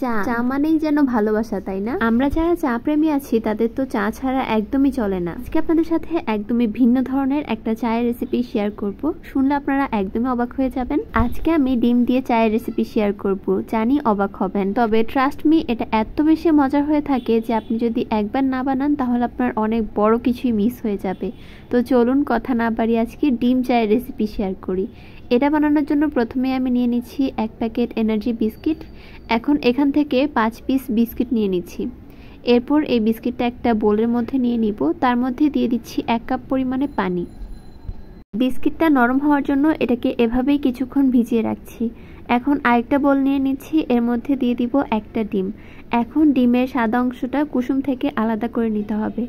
চা চা মানেই যেন ভালোবাসা, তাই না? আমরা যারা চা প্রেমী আছি তাদের তো চা ছাড়া একদমই চলে না। আজকে আপনাদের সাথে একদমই ভিন্ন ধরনের একটা চায়ের রেসিপি শেয়ার করব। শুনলে আপনারা একদমই অবাক হয়ে যাবেন। আজকে আমি ডিম দিয়ে চায়ের রেসিপি শেয়ার করব, জানি অবাক হবেন, তবে ট্রাস্ট মি, এটা এত বেশি মজার হয়ে থাকে যে আপনি যদি একবার না বানান তাহলে আপনার অনেক বড় কিছুই মিস হয়ে যাবে। তো চলুন কথা না বাড়িয়ে আজকে ডিম চায়ের রেসিপি শেয়ার করি। এটা বানানোর জন্য প্রথমে আমি নিয়ে নিচ্ছি 1 প্যাকেট এনার্জি বিস্কিট। এখন এখান থেকে 5 পিস বিস্কিট নিয়ে নিচ্ছি। এরপর এই বিস্কিটটা একটা বোলের মধ্যে নিয়ে নিব, তার মধ্যে দিয়ে দিচ্ছি 1 কাপ পরিমাণে পানি। বিস্কিটটা নরম হওয়ার জন্য এটাকে এভাবেই কিছুক্ষণ ভিজিয়ে রাখছি। এখন আরেকটা বোল নিয়ে নিচ্ছি, এর মধ্যে দিয়ে দিব একটা ডিম। এখন ডিমের সাদা অংশটা কুসুম থেকে আলাদা করে নিতে হবে।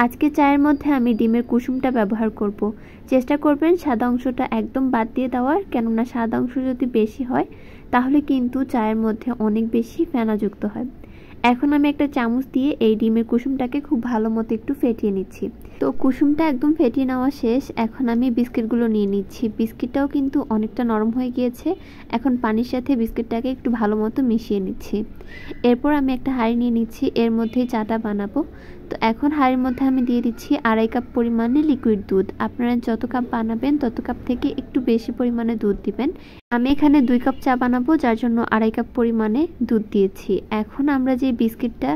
আজকে চায়ের মধ্যে আমি ডিমের কুসুমটা ব্যবহার করব। চেষ্টা করবেন সাদা অংশটা একদম বাদ দিয়ে দেওয়ার, কেননা সাদা অংশ যদি বেশি হয় তাহলে কিন্তু চায়ের মধ্যে অনেক বেশি ফেনাযুক্ত হয়। এখন আমি একটা চামচ দিয়ে এই ডিমের কুসুমটাকে খুব ভালো মতো একটু ফেটিয়ে নিচ্ছি। তো কুসুমটা একদম ফেটিয়ে নেওয়া শেষ। এখন আমি বিস্কিটগুলো নিয়ে নিচ্ছি। বিস্কিটটাও কিন্তু অনেকটা নরম হয়ে গিয়েছে। এখন পানির সাথে বিস্কিটটাকে একটু ভালো মতো মিশিয়ে নিচ্ছি। এরপর আমি একটা হাঁড়ি নিয়ে নিচ্ছি, এর মধ্যে চাটা বানাবো। তো এখন হাঁড়ির মধ্যে আমি দিয়ে দিচ্ছি 2.5 কাপ পরিমাণে লিকুইড দুধ। আপনারা যত কাপ বানাবেন তত কাপ থেকে একটু বেশি পরিমাণে দুধ দিবেন। আমি এখানে 2 কাপ চা বানাবো, যার জন্য 2.5 কাপ পরিমাণে দুধ দিয়েছি। এখন আমরা যে বিস্কিটটা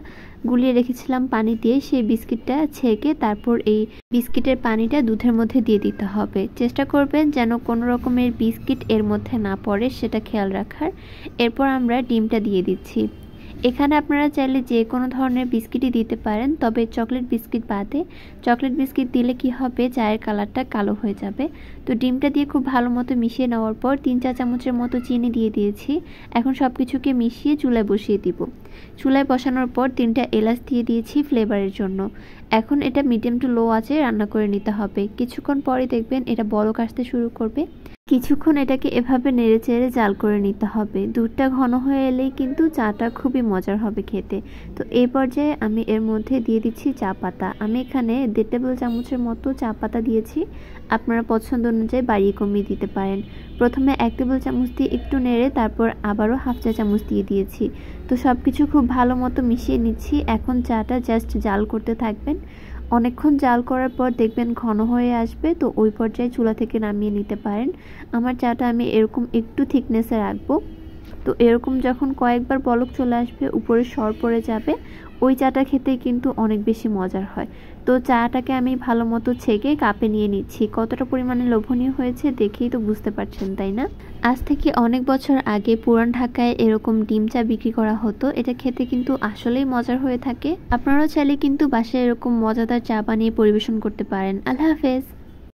গুলিয়ে রেখেছিলাম পানি দিয়ে, সেই বিস্কিটটা ছেঁকে তারপর এই বিস্কিটের পানিটা দুধের মধ্যে দিয়ে দিতে হবে। চেষ্টা করবেন যেন কোনো রকমের বিস্কিট এর মধ্যে না পড়ে, সেটা খেয়াল রাখার। এরপর আমরা ডিমটা দিয়ে দিচ্ছি। এখানে আপনারা চাইলে যে কোনো ধরনের বিস্কিটই দিতে পারেন, তবে চকলেট বিস্কিট বাদে। চকলেট বিস্কিট দিলে কি হবে, চায়ের কালারটা কালো হয়ে যাবে। তো ডিমটা দিয়ে খুব ভালো মতো মিশিয়ে নেওয়ার পর 3-4 চামচের মতো চিনি দিয়ে দিয়েছি। এখন সব কিছুকে মিশিয়ে চুলায় বসিয়ে দিব। চুলায় বসানোর পর 3টা এলাচ দিয়ে দিয়েছি ফ্লেভারের জন্য। এখন এটা মিডিয়াম টু লো আঁচে রান্না করে নিতে হবে। কিছুক্ষণ পরে দেখবেন এটা বলক আসতে শুরু করবে। কিছুক্ষণ এটাকে এভাবে নেড়েচেড়ে জাল করে নিতে হবে। দুধটা ঘন হয়ে এলেই কিন্তু চাটা খুবই মজার হবে খেতে। তো এই পর্যায়ে আমি এর মধ্যে দিয়ে দিচ্ছি চা পাতা। আমি এখানে 1.5 টেবিল চামচের মতো চা পাতা দিয়েছি। আপনারা পছন্দ অনুযায়ী বাড়িয়ে কমিয়ে দিতে পারেন। প্রথমে 1 টেবিল চামচ দিয়ে একটু নেড়ে তারপর আবারও হাফ চা চামচ দিয়ে দিয়েছি। তো সব কিছু খুব ভালো মতো মিশিয়ে নিচ্ছি। এখন চাটা জাস্ট জাল করতে থাকবেন। অনেকক্ষণ জাল করার পর দেখবেন ঘন হয়ে আসবে। তো ওই পর্যায়ে চুলা থেকে নামিয়ে নিতে পারেন। আমার চাটা আমি এরকম একটু থিকনেসে রাখবো। তো এরকম যখন কয়েকবার বলক চলে আসবে, উপরে সর পড়ে যাবে, ওই চাটা খেতেই কিন্তু অনেক বেশি মজার হয়। তো চাটাকে আমি ভালো মতো ছেঁকে কাপে নিয়ে নিচ্ছি। কতটা পরিমাণে লোভনীয় হয়েছে দেখেই তো বুঝতে পারছেন, তাই না? আজ থেকে অনেক বছর আগে পুরান ঢাকায় এরকম ডিম চা বিক্রি করা হতো। এটা খেতে কিন্তু আসলেই মজার হয়ে থাকে। আপনারাও চাইলে কিন্তু বাসায় এরকম মজাদার চা বানিয়ে পরিবেশন করতে পারেন। আল্লাহ হাফেজ।